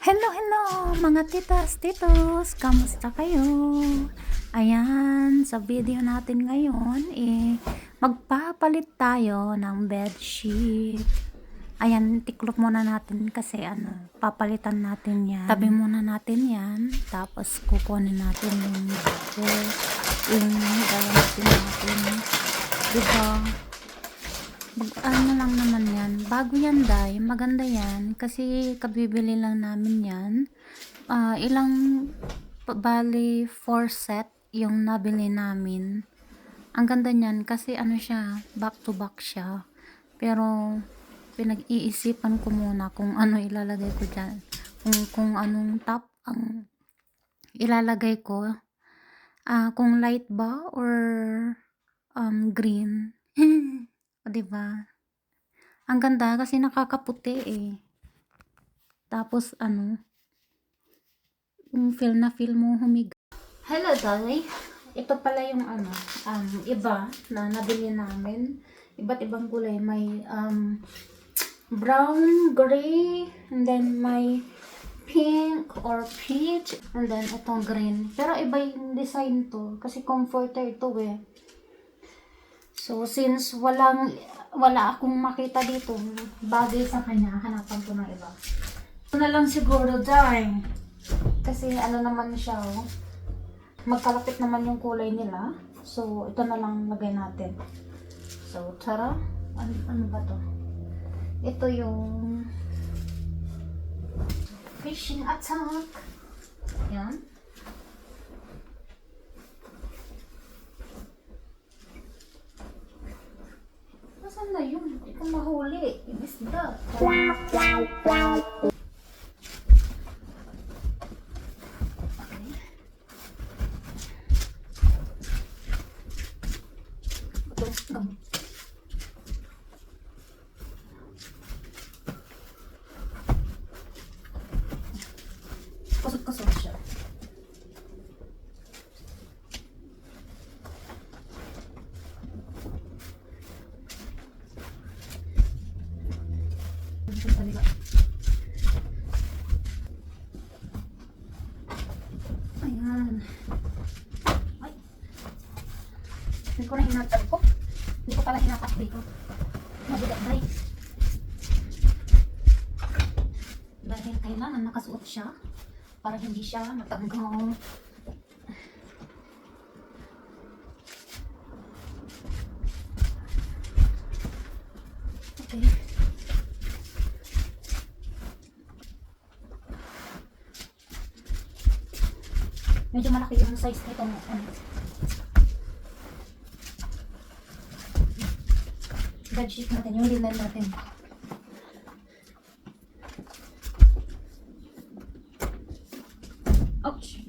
Hello, hello mga titas, titos, kamusta kayo? Ayan, sa video natin ngayon, magpapalit tayo ng bedsheet. Ayan, tiklop muna natin kasi papalitan natin yan. Tabi muna natin yan, tapos kukunin natin yung gagamitin natin. Diba? Ano lang naman yan, bago yan day, maganda yan kasi kabibili lang namin yan. Bali 4 set yung nabili namin. Ang ganda niyan kasi siya, back to back siya, pero pinag-iisipan ko muna kung ano ilalagay ko dyan, kung anong top ang ilalagay ko, kung light ba or green. O, diba? Ang ganda kasi nakakaputi Tapos feel na feel mo humiga. Hello, Day. Ito pala yung iba na nabili namin. Iba't ibang kulay. May brown, gray, and then may pink or peach, and then itong green. Pero iba yung design to kasi comforter ito So, since wala akong makita dito, bagay sa kanya, hanapan ko ng iba. Ito na lang siguro, dahil. Kasi naman siya, magkalapit naman yung kulay nila. So, ito na lang lagay natin. So, tara. Ano ba to? Ito yung fishing attack. Yan. Saan na yun? Hindi ko mahuli. Yung isda. Okay. Kusot-kusot siya. Ayan. Ay. Hindi ko na hinatak ko. Hindi ko pala hinatak dito. Mabigat dahil. Dahil kailangan nakasuot siya para hindi siya matanggaw. Okay. Medyo malaki yung size nito. Bedsheet natin, yung linen natin. Ouch!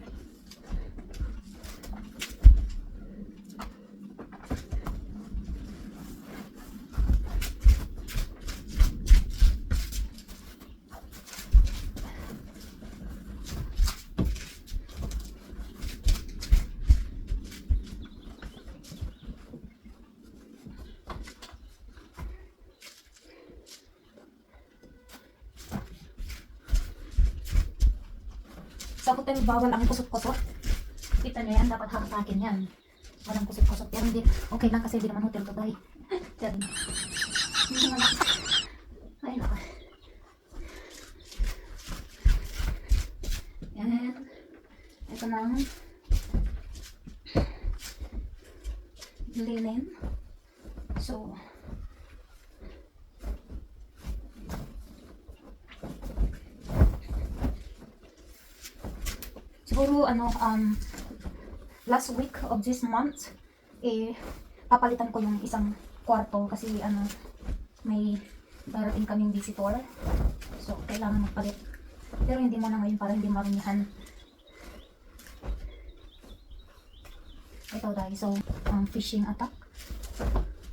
Sa hotel, bawal ang kusot-kusot. Kita nyo yan, dapat hatakin yan. Walang kusot-kusot. Pero hindi, okay lang kasi hindi naman hotel to buy. Diyan. Ay, naka. Yan. Ito na. Linen. So, siguro last week of this month papalitan ko yung isang kwarto kasi may darating kaming visitor, so kailangan magpalit, pero hindi mo na ngayon para hindi marumihan. Ito dahil so fishing attack.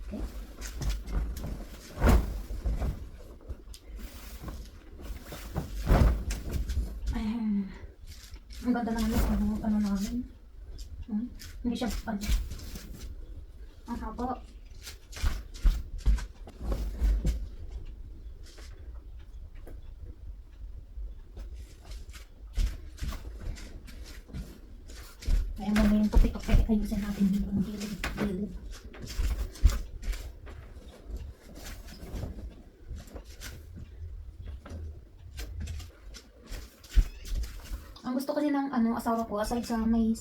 Okay. Ang ganda naman yung namin. Hindi siya ang haba. yung tupik-tupik. Ayusin natin dito ang gilid. Ang gusto kasi ng asawa ko, aside sa may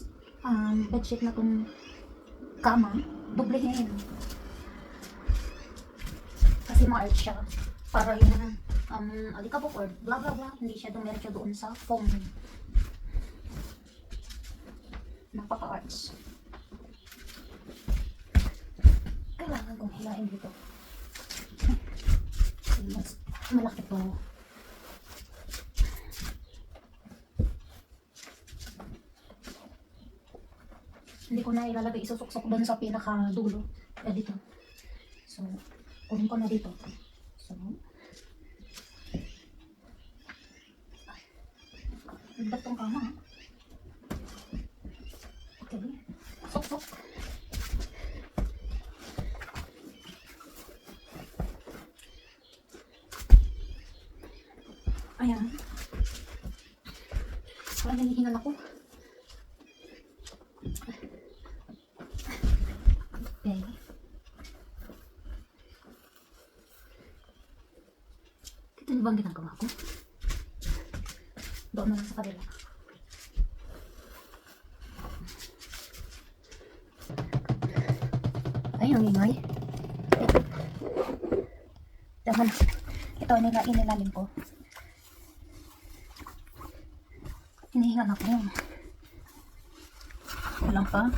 bedsheet na kung kama, doblehin. Kasi ma-art siya. Para yung alikabok or blah blah blah, hindi siya dumiretso doon sa foam. Napaka-arts. Kailangan kong hilain dito. Mas malaki to. Hindi ko na ilalagay, isusuksok doon sa pinaka-dulo. Dito. So, kunin ko na dito. So, ba't tong kama? Okay. Sok-sok. Ayan. Parang nahihingal ako. Okay. Ito na ba ang ginagawa ko? Doon na lang sa kabila. Ay, ang ingay. Tama na. Ito, inilalim ko. Hinihingal ako. Walang pa.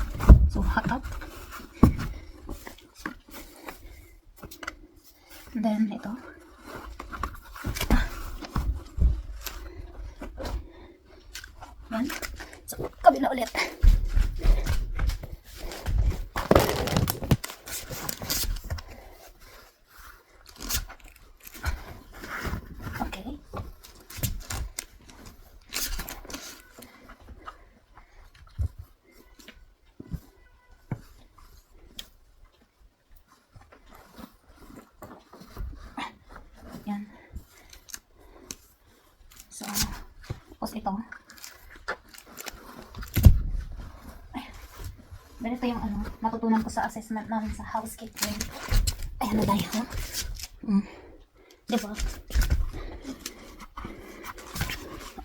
So, hot up. Then, ito. Yan. So, kabila ulit. Okay. Yan. So, tapos ito. Ganito yung natutunan ko sa assessment namin sa housekeeping. Ayan na tayo. Diba?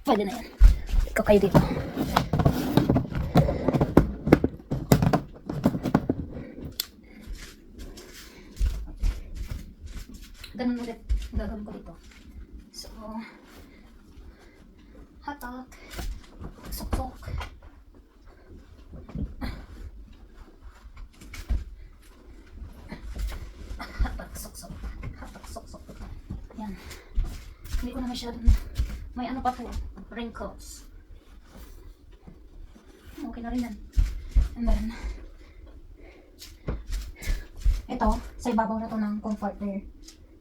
Pwede na yan. Ikaw kayo dito. Ganun ulit. Gagawin ko dito. So, hatak. Sok-sok. Yan. Hindi ko na masyadong may pa to, wrinkles. Okay na rin yan. And then, ito, sa ibabaw na to ng comforter.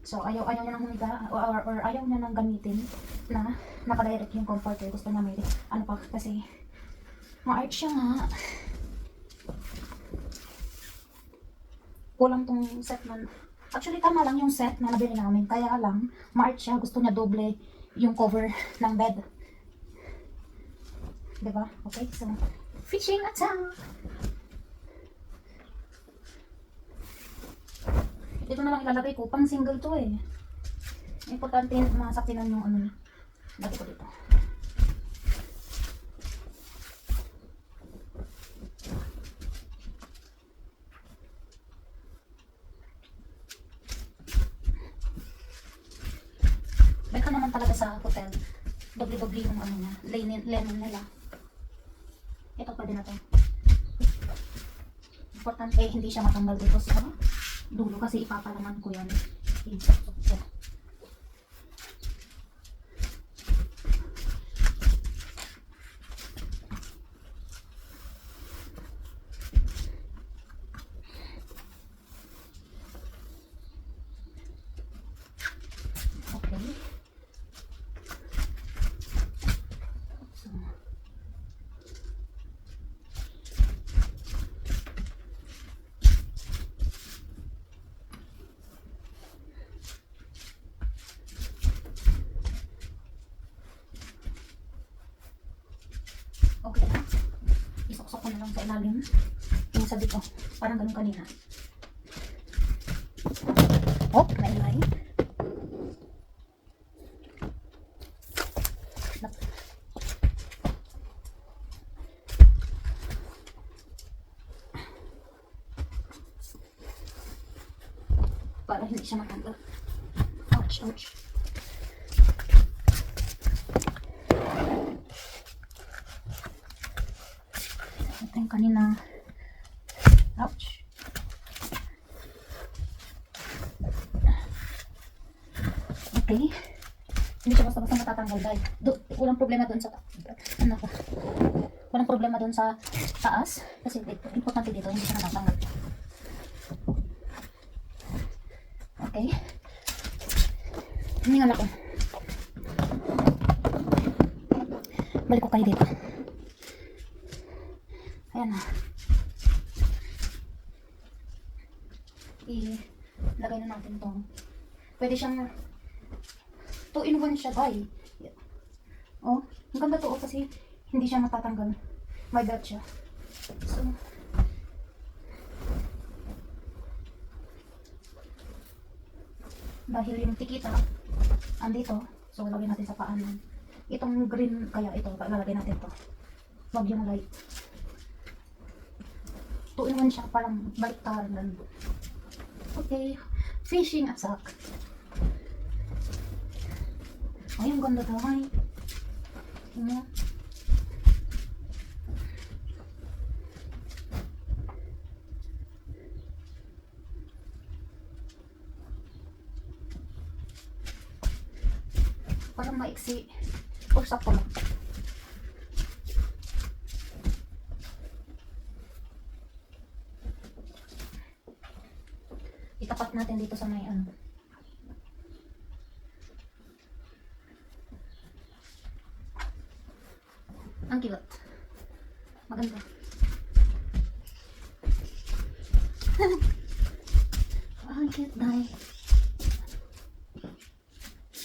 So, ayaw niya nang humiga, or ayaw niya nang gamitin na nakadirect yung comforter. Gusto niya may, kasi, ma-art siya nga. Kulang tong set na. Actually, tama lang yung set na nabili namin. Kaya lang, ma-art siya. Gusto niya doble yung cover ng bed. Diba? Okay, so, fishing attack! Ito na lang ilalagay ko. Pang single to eh. Importante masakinan yung lagay ko dito. Baka naman talaga sa hotel, doble-doble yung niya, linen nila. Ito pwede na to. Importante hindi siya matanggal dito sa dulo kasi ipapalaman ko yan. Okay. ko na lang sa ilalim. Yung sabi ko, parang ganun kanina. Oh, nailay. Para hindi siya matanggal. Ouch, ouch. Ito yung kanina. Ouch. Okay. Hindi siya basta-basta matatanggal dahil walang problema doon sa ano ko. Walang problema doon sa taas kasi importante dito hindi siya natatanggal. Okay. Hiningal ako. Balik ko kayo dito. Ayan na. Ilagay na natin to. Pwede siyang 2-in-1 siya, guys. Oh, ang ganda to kasi hindi siya matatanggal. May belt siya. So, dahil yung tikita andito, so lagyan natin sa paanan. Itong green kaya ito, lalagay natin to. Wag yung light. 2-in-1 siya, parang baliktaran. Okay, fishing sack. Ay, ang ganda to, ay. Tingnan. Parang maiksi. O, sakto lang. Itapat natin dito sa may ano. Ang cute. Maganda. Ang cute, dahil.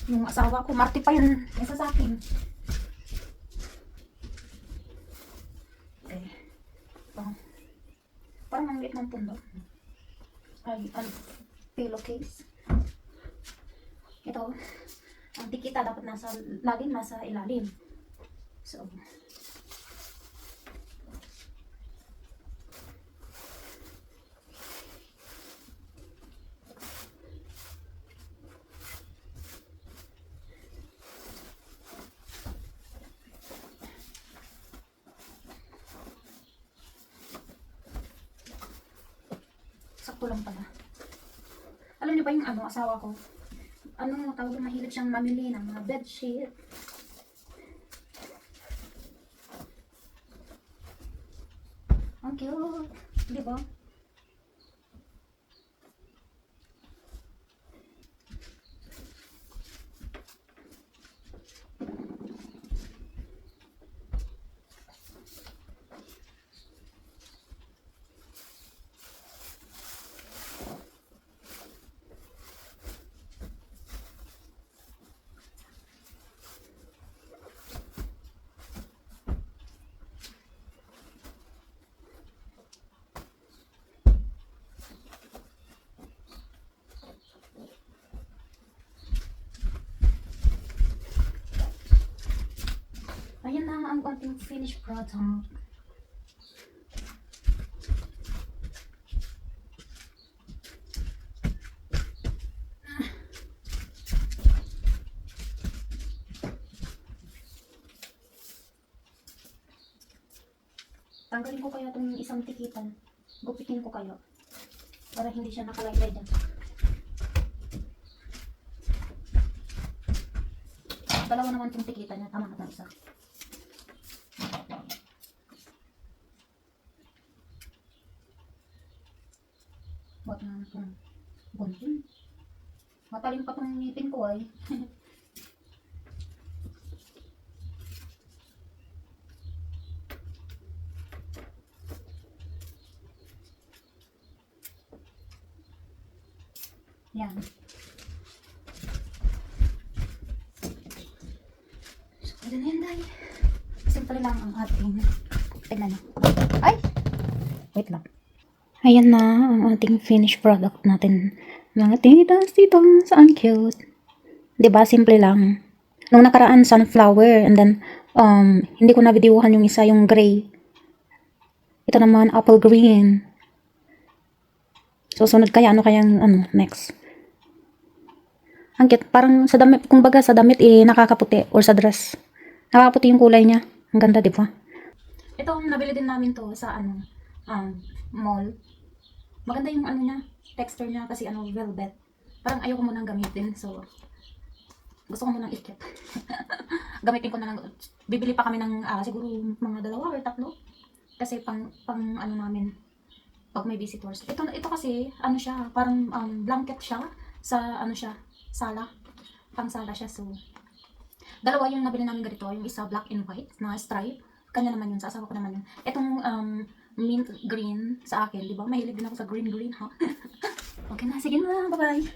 Yung asawa ko, Marty pa yun. Isa sa akin. Okay. Parang ang liit ng pundo. Ay, pillowcase. Ito, ang tikita dapat laging nasa ilalim. So, sakto lang pala. Alam niyo ba yung ano, asawa ko? Ano, tawag yung mahilig siyang mamili ng mga bedsheet. Ang cute. Di ba? Ayan na ang ating finished product. Tanggalin ko kaya itong isang tikitan. Gupitin ko kayo. Para hindi siya nakalaylay dyan. Dalawa naman itong tikitan niya. Tama na isa. Wag na itong gunting. Matalim pa itong ngipin ko ay. Yan. So, pwede na yan dahil. Simple lang ang ating Tingnan nyo. Ay! Wait lang. Ayan na ang ating finished product natin. Mga titas, ang cute. Diba? Simple lang. Nung nakaraan, sunflower. And then, hindi ko na-videohan yung isa, yung gray. Ito naman, apple green. Susunod kaya, next. Ang cute, parang sa damit, kung baga sa damit, nakakaputi, or sa dress. Nakakaputi yung kulay niya. Ang ganda, di ba? Ito, nabili din namin to sa, mall. Maganda yung, niya, texture niya, kasi, velvet. Parang ayoko munang gamitin, so, gusto ko munang ikit. Gamitin ko na lang, bibili pa kami ng, siguro, mga 2 or 3. Kasi, pang namin, pag may visitors. Ito kasi, siya, parang, blanket siya, sa, sala. Pang sala siya, so. 2 yung nabili namin ganito, yung isa black and white, na stripe. Kanya naman yun, sa asawa ko naman yun. Itong, mint green sa akin, di ba? Mahilig din ako sa green, ha? Okay na, sige na, bye-bye.